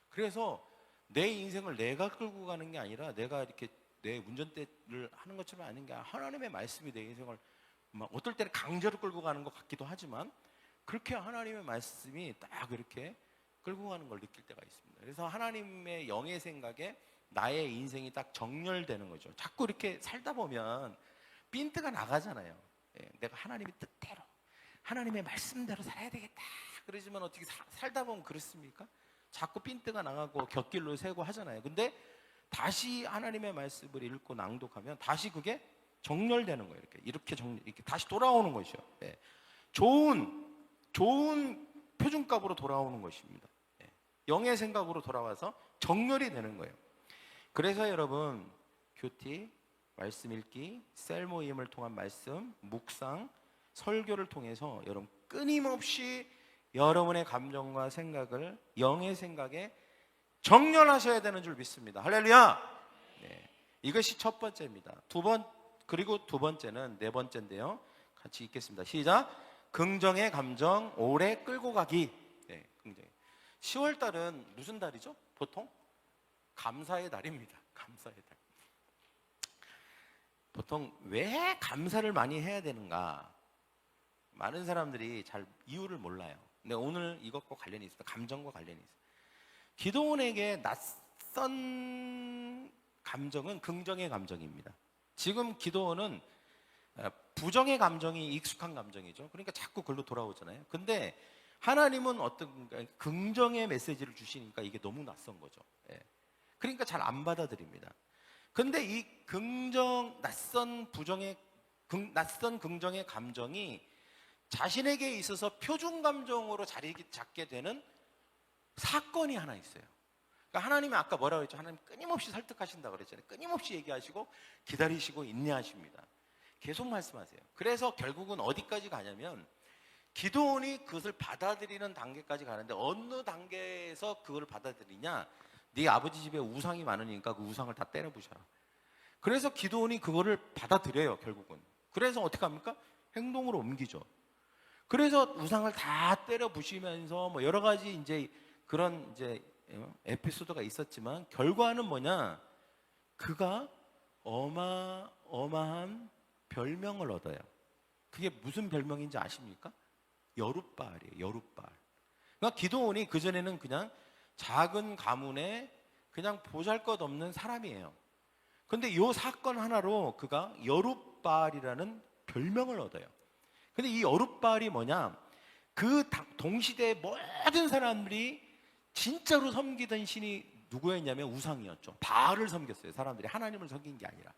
그래서 내 인생을 내가 끌고 가는 게 아니라, 내가 이렇게 내 운전대를 하는 것처럼 아닌 게, 하나님의 말씀이 내 인생을 막 어떨 때는 강제로 끌고 가는 것 같기도 하지만, 그렇게 하나님의 말씀이 딱 이렇게 끌고 가는 걸 느낄 때가 있습니다. 그래서 하나님의 영의 생각에 나의 인생이 딱 정렬되는 거죠. 자꾸 이렇게 살다 보면 핀트가 나가잖아요. 내가 하나님의 뜻대로, 하나님의 말씀대로 살아야 되겠다. 그러지만 어떻게 살다 보면 그렇습니까? 자꾸 핀트가 나가고 곁길로 새고 하잖아요. 근데 다시 하나님의 말씀을 읽고 낭독하면 다시 그게 정렬되는 거예요. 이렇게 다시 돌아오는 것이죠. 좋은 표준값으로 돌아오는 것입니다. 영의 생각으로 돌아와서 정렬이 되는 거예요. 그래서 여러분, 큐티, 말씀 읽기, 셀 모임을 통한 말씀, 묵상, 설교를 통해서 여러분 끊임없이 여러분의 감정과 생각을 영의 생각에 정렬하셔야 되는 줄 믿습니다. 할렐루야. 이것이 첫 번째입니다. 그리고 두 번째는, 네 번째인데요, 같이 읽겠습니다. 시작. 긍정의 감정 오래 끌고 가기. 네, 긍정. 10월 달은 무슨 달이죠? 보통 감사의 달입니다. 감사의 달. 보통 왜 감사를 많이 해야 되는가? 많은 사람들이 잘 이유를 몰라요. 근데 오늘 이것과 관련이 있습니다. 감정과 관련이 있어요. 기도원에게 낯선 감정은 긍정의 감정입니다. 지금 기도원은 부정의 감정이 익숙한 감정이죠. 그러니까 자꾸 글로 돌아오잖아요. 근데 하나님은 어떤 긍정의 메시지를 주시니까 이게 너무 낯선 거죠. 예. 그러니까 잘 안 받아들입니다. 근데 이 낯선 긍정의 감정이 자신에게 있어서 표준 감정으로 자리 잡게 되는 사건이 하나 있어요. 그러니까 하나님이 아까 뭐라고 했죠? 하나님 끊임없이 설득하신다고 그랬잖아요. 끊임없이 얘기하시고 기다리시고 인내하십니다. 계속 말씀하세요. 그래서 결국은 어디까지 가냐면 기도원이 그것을 받아들이는 단계까지 가는데 어느 단계에서 그걸 받아들이냐? 네 아버지 집에 우상이 많으니까 그 우상을 다 때려 부셔라. 그래서 기도원이 그거를 받아들여요, 결국은. 그래서 어떻게 합니까? 행동으로 옮기죠. 그래서 우상을 다 때려 부시면서 뭐 여러 가지 이제 그런 이제 에피소드가 있었지만 결과는 뭐냐? 그가 어마어마한 별명을 얻어요. 그게 무슨 별명인지 아십니까? 여룻바알이에요. 여룻바알. 그러니까 기도원이 그전에는 그냥 작은 가문에 그냥 보잘것없는 사람이에요. 근데 이 사건 하나로 그가 여룻바알이라는 별명을 얻어요. 근데 이 여룻바알이 뭐냐? 그 동시대 모든 사람들이 진짜로 섬기던 신이 누구였냐면 우상이었죠. 바알을 섬겼어요. 사람들이 하나님을 섬긴 게 아니라.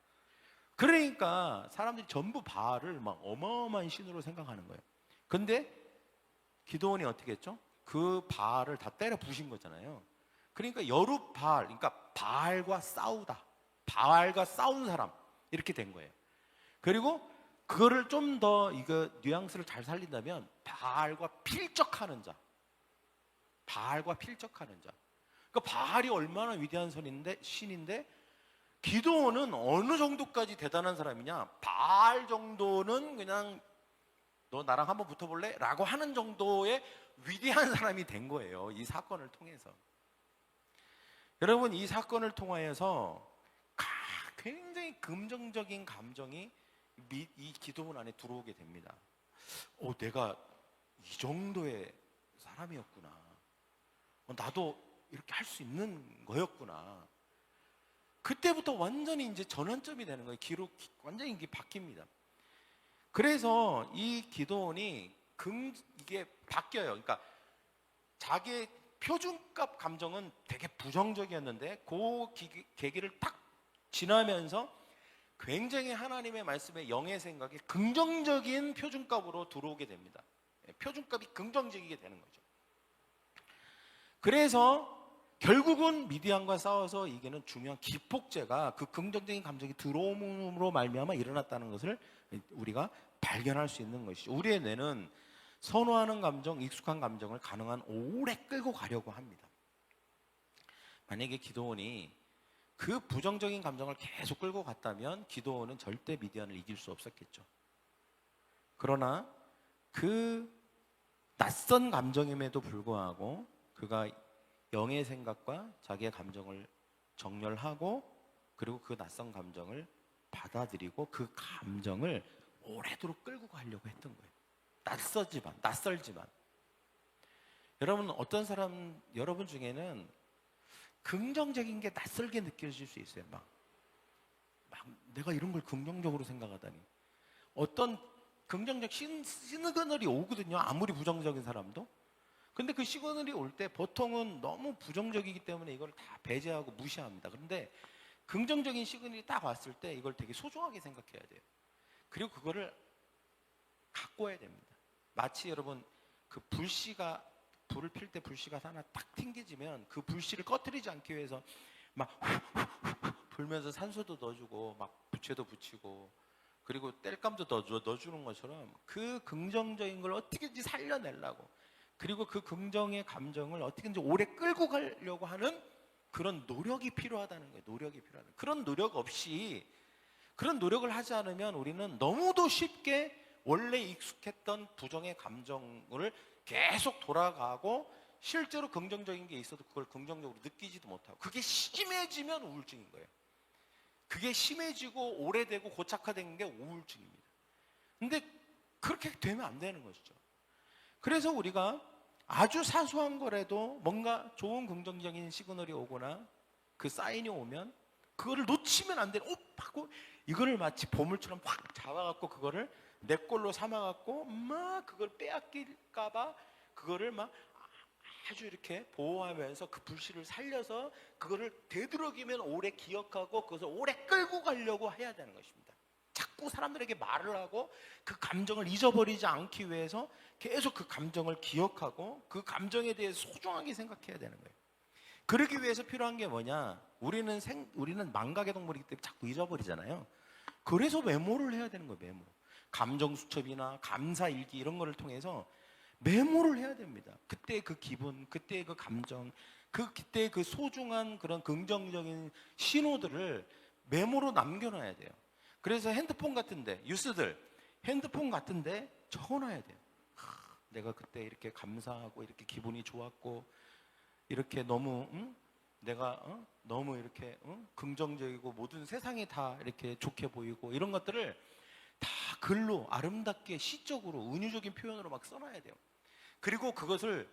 그러니까 사람들이 전부 바알을 막 어마어마한 신으로 생각하는 거예요. 근데 기도원이 어떻게 했죠? 그 바알을 다 때려 부신 거잖아요. 그러니까 여룻바알, 그러니까 바알과 싸우다. 바알과 싸운 사람 이렇게 된 거예요. 그리고 그거를 좀 더 이거 뉘앙스를 잘 살린다면 바알과 필적하는 자. 바알과 필적하는 자. 그러니까 바알이 얼마나 위대한 신인데 기도원은 어느 정도까지 대단한 사람이냐? 바알 정도는 그냥 너 나랑 한번 붙어볼래? 라고 하는 정도의 위대한 사람이 된 거예요. 이 사건을 통해서. 여러분, 이 사건을 통하여서 굉장히 긍정적인 감정이 이 기도원 안에 들어오게 됩니다. 내가 이 정도의 사람이었구나. 나도 이렇게 할 수 있는 거였구나. 그때부터 완전히 이제 전환점이 되는 거예요. 완전히 이게 바뀝니다. 그래서 이 기도원이 이게 바뀌어요. 그러니까 자기의 표준값 감정은 되게 부정적이었는데 그 계기를 딱 지나면서 굉장히 하나님의 말씀에 영의 생각이 긍정적인 표준값으로 들어오게 됩니다. 표준값이 긍정적이게 되는 거죠. 그래서 결국은 미디안과 싸워서 이기는 중요한 기폭제가 그 긍정적인 감정이 들어옴으로 말미암아 일어났다는 것을 우리가 발견할 수 있는 것이죠. 우리의 뇌는 선호하는 감정, 익숙한 감정을 가능한 오래 끌고 가려고 합니다. 만약에 기도원이 그 부정적인 감정을 계속 끌고 갔다면 기도원은 절대 미디안을 이길 수 없었겠죠. 그러나 그 낯선 감정임에도 불구하고 그가 영의 생각과 자기의 감정을 정렬하고 그리고 그 낯선 감정을 받아들이고 그 감정을 오래도록 끌고 가려고 했던 거예요. 낯설지만. 여러분, 여러분 중에는 긍정적인 게 낯설게 느껴질 수 있어요. 막 내가 이런 걸 긍정적으로 생각하다니. 어떤 긍정적 시그널이 오거든요. 아무리 부정적인 사람도. 근데 그 시그널이 올 때 보통은 너무 부정적이기 때문에 이걸 다 배제하고 무시합니다. 그런데 긍정적인 시그널이 딱 왔을 때 이걸 되게 소중하게 생각해야 돼요. 그리고 그거를 갖고 와야 됩니다. 마치 여러분 그 불을 필 때 불씨가 하나 딱 튕겨지면 그 불씨를 꺼뜨리지 않기 위해서 막 불면서 산소도 넣어주고 막 부채도 붙이고 그리고 땔감도 넣어주는 것처럼 그 긍정적인 걸 어떻게든지 살려내려고 그리고 그 긍정의 감정을 어떻게든지 오래 끌고 가려고 하는 그런 노력이 필요하다는 거예요. 그런 노력 없이 그런 노력을 하지 않으면 우리는 너무도 쉽게 원래 익숙했던 부정의 감정을 계속 돌아가고 실제로 긍정적인 게 있어도 그걸 긍정적으로 느끼지도 못하고, 그게 심해지면 우울증인 거예요. 그게 심해지고 오래되고 고착화된 게 우울증입니다. 근데 그렇게 되면 안 되는 것이죠. 그래서 우리가 아주 사소한 거라도 뭔가 좋은 긍정적인 시그널이 오거나 그 사인이 오면 그거를 놓치면 안 돼요. 하고 이거를 마치 보물처럼 확 잡아갖고 그거를 내 걸로 삼아갖고 막 그걸 빼앗길까봐 그거를 막 아주 이렇게 보호하면서 그 불씨를 살려서 그거를 되도록이면 오래 기억하고 그것을 오래 끌고 가려고 해야 되는 것입니다. 자꾸 사람들에게 말을 하고 그 감정을 잊어버리지 않기 위해서 계속 그 감정을 기억하고 그 감정에 대해서 소중하게 생각해야 되는 거예요. 그러기 위해서 필요한 게 뭐냐? 우리는 망각의 동물이기 때문에 자꾸 잊어버리잖아요. 그래서 메모를 해야 되는 거예요. 메모. 감정 수첩이나 감사 일기 이런 거를 통해서 메모를 해야 됩니다. 그때 그 기분, 그때 그 감정, 그때 그 소중한 그런 긍정적인 신호들을 메모로 남겨놔야 돼요. 그래서 핸드폰 같은데, 뉴스들, 핸드폰 같은데 적어놔야 돼요. 내가 그때 이렇게 감사하고 이렇게 기분이 좋았고 이렇게 너무 내가 너무 이렇게 긍정적이고 모든 세상이 다 이렇게 좋게 보이고 이런 것들을 다 글로 아름답게 시적으로 은유적인 표현으로 막 써놔야 돼요. 그리고 그것을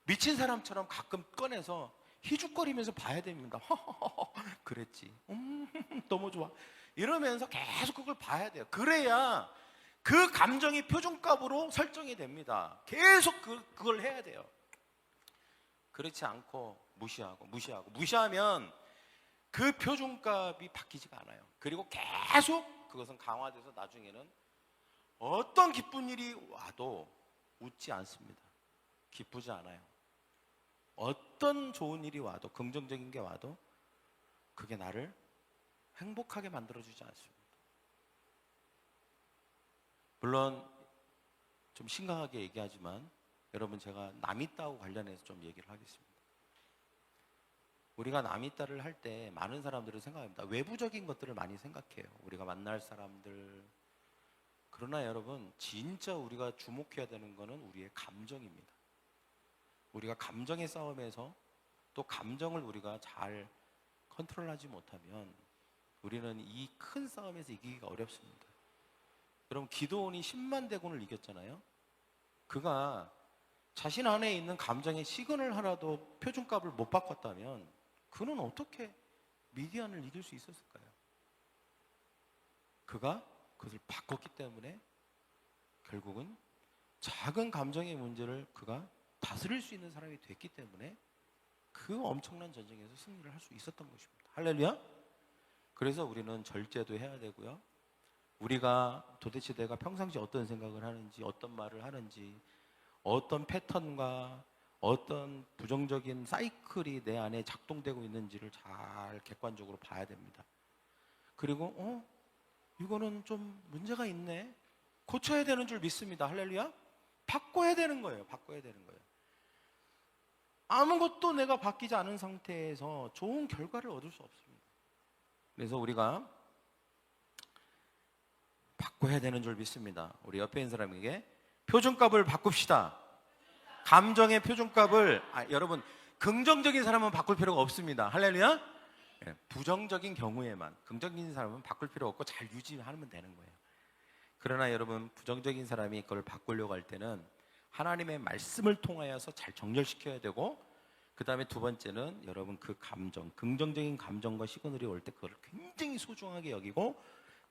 미친 사람처럼 가끔 꺼내서 희죽거리면서 봐야 됩니다. 그랬지. 너무 좋아. 이러면서 계속 그걸 봐야 돼요. 그래야 그 감정이 표준값으로 설정이 됩니다. 계속 그걸 해야 돼요. 그렇지 않고 무시하면 그 표준값이 바뀌지가 않아요. 그리고 계속 그것은 강화돼서 나중에는 어떤 기쁜 일이 와도 웃지 않습니다. 기쁘지 않아요. 어떤 좋은 일이 와도, 긍정적인 게 와도 그게 나를 행복하게 만들어주지 않습니다. 물론 좀 심각하게 얘기하지만 여러분, 제가 남이따하고 관련해서 좀 얘기를 하겠습니다. 우리가 남이따를 할 때 많은 사람들은 생각합니다. 외부적인 것들을 많이 생각해요. 우리가 만날 사람들. 그러나 여러분, 진짜 우리가 주목해야 되는 것은 우리의 감정입니다. 우리가 감정의 싸움에서 또 감정을 우리가 잘 컨트롤하지 못하면 우리는 이 큰 싸움에서 이기기가 어렵습니다. 여러분, 기드온이 10만 대군을 이겼잖아요. 그가 자신 안에 있는 감정의 시그널 하나도 표준값을 못 바꿨다면 그는 어떻게 미디안을 이길 수 있었을까요? 그가 그것을 바꿨기 때문에 결국은 작은 감정의 문제를 그가 다스릴 수 있는 사람이 됐기 때문에 그 엄청난 전쟁에서 승리를 할 수 있었던 것입니다. 할렐루야. 그래서 우리는 절제도 해야 되고요. 우리가 도대체 내가 평상시 어떤 생각을 하는지, 어떤 말을 하는지, 어떤 패턴과 어떤 부정적인 사이클이 내 안에 작동되고 있는지를 잘 객관적으로 봐야 됩니다. 그리고 이거는 좀 문제가 있네, 고쳐야 되는 줄 믿습니다. 할렐루야. 바꿔야 되는 거예요. 바꿔야 되는 거예요. 아무것도 내가 바뀌지 않은 상태에서 좋은 결과를 얻을 수 없습니다. 그래서 우리가 바꿔야 되는 줄 믿습니다. 우리 옆에 있는 사람에게 표준값을 바꿉시다. 감정의 표준값을, 여러분, 긍정적인 사람은 바꿀 필요가 없습니다. 할렐루야. 부정적인 경우에만, 긍정적인 사람은 바꿀 필요 없고 잘 유지하면 되는 거예요. 그러나 여러분, 부정적인 사람이 그걸 바꾸려고 할 때는 하나님의 말씀을 통하여서 잘 정렬시켜야 되고, 그 다음에 두 번째는 여러분, 그 감정, 긍정적인 감정과 시그널이 올 때 그걸 굉장히 소중하게 여기고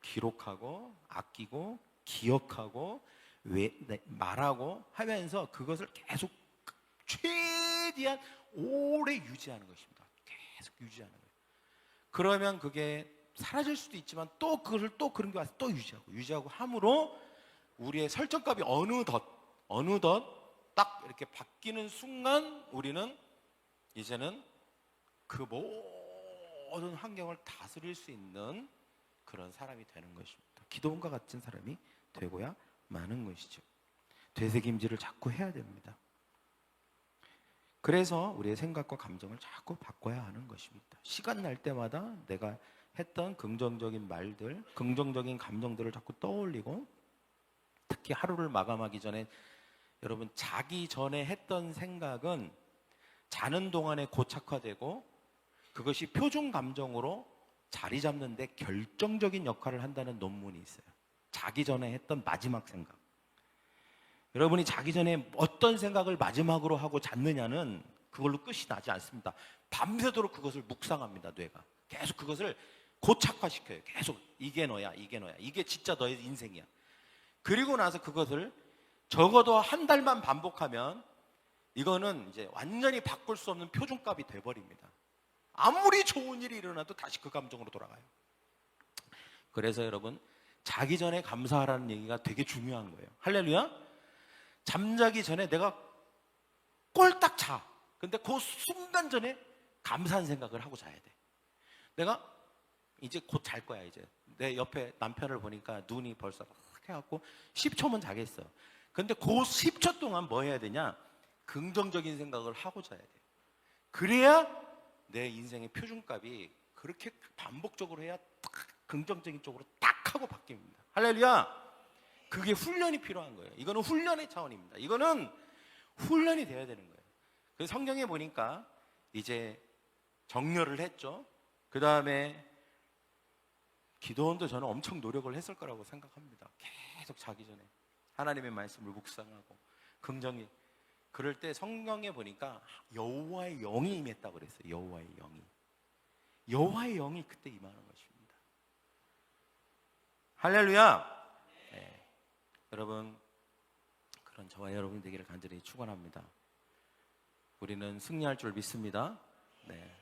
기록하고 아끼고 기억하고 말하고 하면서 그것을 계속 최대한 오래 유지하는 것입니다. 계속 유지하는 거예요. 그러면 그게 사라질 수도 있지만 또 그것을 또 그런 게 와서 또 유지하고 함으로 우리의 설정값이 어느덧 딱 이렇게 바뀌는 순간 우리는 이제는 그 모든 환경을 다스릴 수 있는 그런 사람이 되는 것입니다. 기도원과 같은 사람이 되고야 마는 것이죠. 되새김질을 자꾸 해야 됩니다. 그래서 우리의 생각과 감정을 자꾸 바꿔야 하는 것입니다. 시간 날 때마다 내가 했던 긍정적인 말들, 긍정적인 감정들을 자꾸 떠올리고, 특히 하루를 마감하기 전에 여러분 자기 전에 했던 생각은 자는 동안에 고착화되고 그것이 표준 감정으로 자리 잡는 데 결정적인 역할을 한다는 논문이 있어요. 자기 전에 했던 마지막 생각. 여러분이 자기 전에 어떤 생각을 마지막으로 하고 잤느냐는 그걸로 끝이 나지 않습니다. 밤새도록 그것을 묵상합니다. 뇌가 계속 그것을 고착화시켜요. 계속 이게 너야, 이게 너야, 이게 진짜 너의 인생이야. 그리고 나서 그것을 적어도 한 달만 반복하면 이거는 이제 완전히 바꿀 수 없는 표준값이 돼버립니다. 아무리 좋은 일이 일어나도 다시 그 감정으로 돌아가요. 그래서 여러분 자기 전에 감사하라는 얘기가 되게 중요한 거예요. 할렐루야. 잠자기 전에 내가 꼴딱 자. 근데 그 순간 전에 감사한 생각을 하고 자야 돼. 내가 이제 곧 잘 거야. 이제 내 옆에 남편을 보니까 눈이 벌써 확 해갖고 10초면 자겠어. 근데 그 10초 동안 뭐 해야 되냐? 긍정적인 생각을 하고 자야 돼. 그래야 내 인생의 표준값이 그렇게 반복적으로 해야 딱 긍정적인 쪽으로 딱 하고 바뀝니다. 할렐루야. 그게 훈련이 필요한 거예요. 이거는 훈련의 차원입니다. 이거는 훈련이 돼야 되는 거예요. 그래서 성경에 보니까 이제 정렬을 했죠. 그 다음에 기도원도 저는 엄청 노력을 했을 거라고 생각합니다. 계속 자기 전에 하나님의 말씀을 묵상하고 긍정이. 그럴 때 성경에 보니까 여호와의 영이 임했다고 그랬어요. 여호와의 영이. 여호와의 영이 그때 임하는 것입니다. 할렐루야. 네. 여러분, 그런 저와 여러분 되기를 간절히 축원합니다. 우리는 승리할 줄 믿습니다. 네.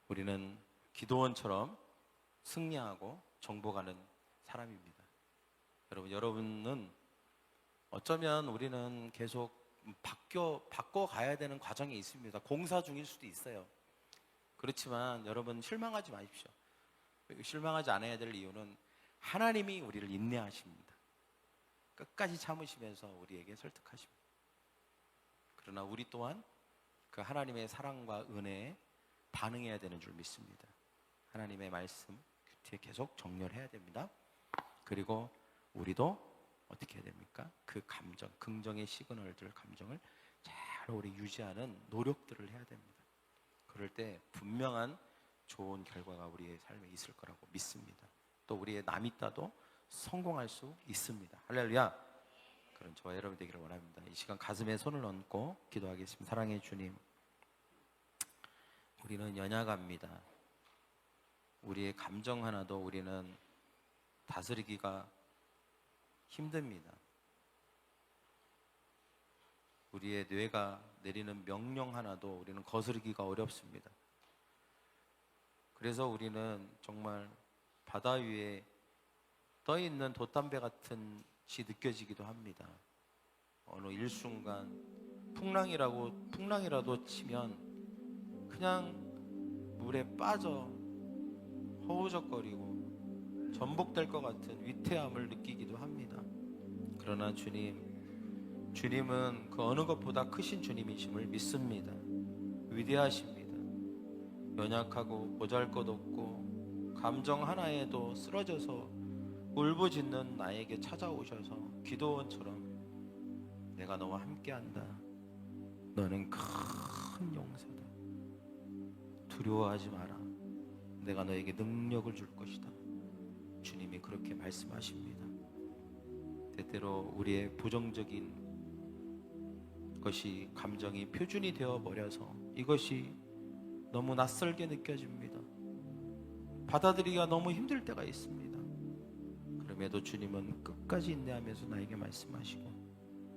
우리는 기도원처럼 승리하고 정복하는 사람입니다. 여러분은 어쩌면 우리는 계속 바꿔가야 되는 과정이 있습니다. 공사 중일 수도 있어요. 그렇지만 여러분 실망하지 마십시오. 실망하지 않아야 될 이유는 하나님이 우리를 인내하십니다. 끝까지 참으시면서 우리에게 설득하십니다. 그러나 우리 또한 그 하나님의 사랑과 은혜에 반응해야 되는 줄 믿습니다. 하나님의 말씀 큐티에 계속 정렬해야 됩니다. 그리고 우리도 어떻게 해야 됩니까? 그 감정, 긍정의 시그널들, 감정을 잘 우리 유지하는 노력들을 해야 됩니다. 그럴 때 분명한 좋은 결과가 우리의 삶에 있을 거라고 믿습니다. 또 우리의 남이 따도 성공할 수 있습니다. 할렐루야. 그런 저와 여러분 되기를 원합니다. 이 시간 가슴에 손을 얹고 기도하겠습니다. 사랑의 주님, 우리는 연약합니다. 우리의 감정 하나도 우리는 다스리기가 힘듭니다. 우리의 뇌가 내리는 명령 하나도 우리는 거스르기가 어렵습니다. 그래서 우리는 정말 바다 위에 떠 있는 돛담배 같은 시 느껴지기도 합니다. 어느 일순간 풍랑이라도 치면 그냥 물에 빠져 허우적거리고 전복될 것 같은 위태함을 느끼기도 합니다. 그러나 주님은 그 어느 것보다 크신 주님이심을 믿습니다. 위대하십니다. 연약하고 보잘것없고 감정 하나에도 쓰러져서 울부짖는 나에게 찾아오셔서 기도원처럼 내가 너와 함께한다. 너는 큰 용사다. 두려워하지 마라. 내가 너에게 능력을 줄 것이다. 주님이 그렇게 말씀하십니다. 때때로 우리의 부정적인 것이 감정이 표준이 되어버려서 이것이 너무 낯설게 느껴집니다. 받아들이기가 너무 힘들 때가 있습니다. 그럼에도 주님은 끝까지 인내하면서 나에게 말씀하시고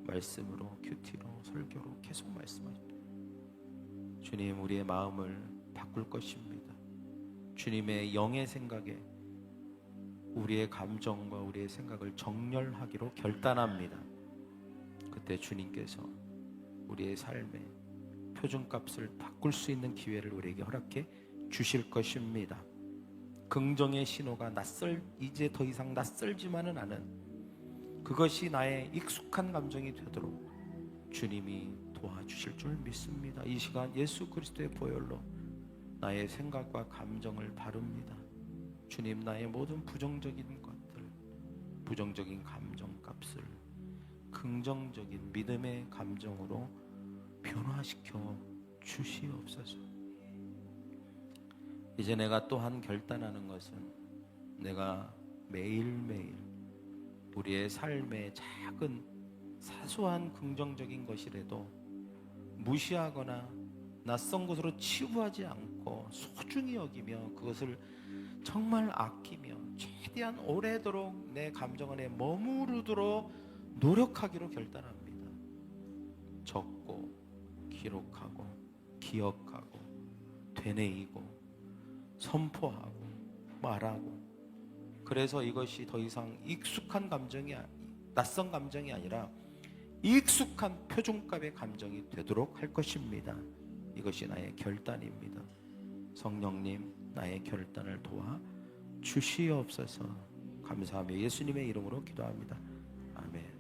말씀으로, 큐티로, 설교로 계속 말씀하십니다. 주님, 우리의 마음을 바꿀 것입니다. 주님의 영의 생각에 우리의 감정과 우리의 생각을 정렬하기로 결단합니다. 그때 주님께서 우리의 삶의 표준값을 바꿀 수 있는 기회를 우리에게 허락해 주실 것입니다. 긍정의 신호가 이제 더 이상 낯설지만은 않은 그것이 나의 익숙한 감정이 되도록 주님이 도와주실 줄 믿습니다. 이 시간 예수 그리스도의 보혈로 나의 생각과 감정을 바릅니다. 주님, 나의 모든 부정적인 것들, 부정적인 감정, 값을 긍정적인 믿음의 감정으로 변화시켜 주시옵소서. 이제 내가 또한 결단하는 것은 내가 매일매일 우리의 삶의 작은 사소한 긍정적인 것이라도 무시하거나 낯선 것으로 치부하지 않고 소중히 여기며 그것을 정말 아끼며 최대한 오래도록 내 감정 안에 머무르도록 노력하기로 결단합니다. 적고 기록하고 기억하고 되뇌이고 선포하고 말하고, 그래서 이것이 더 이상 익숙한 감정이 낯선 감정이 아니라 익숙한 표준값의 감정이 되도록 할 것입니다. 이것이 나의 결단입니다. 성령님, 나의 결단을 도와 주시옵소서. 감사하며 예수님의 이름으로 기도합니다. 아멘.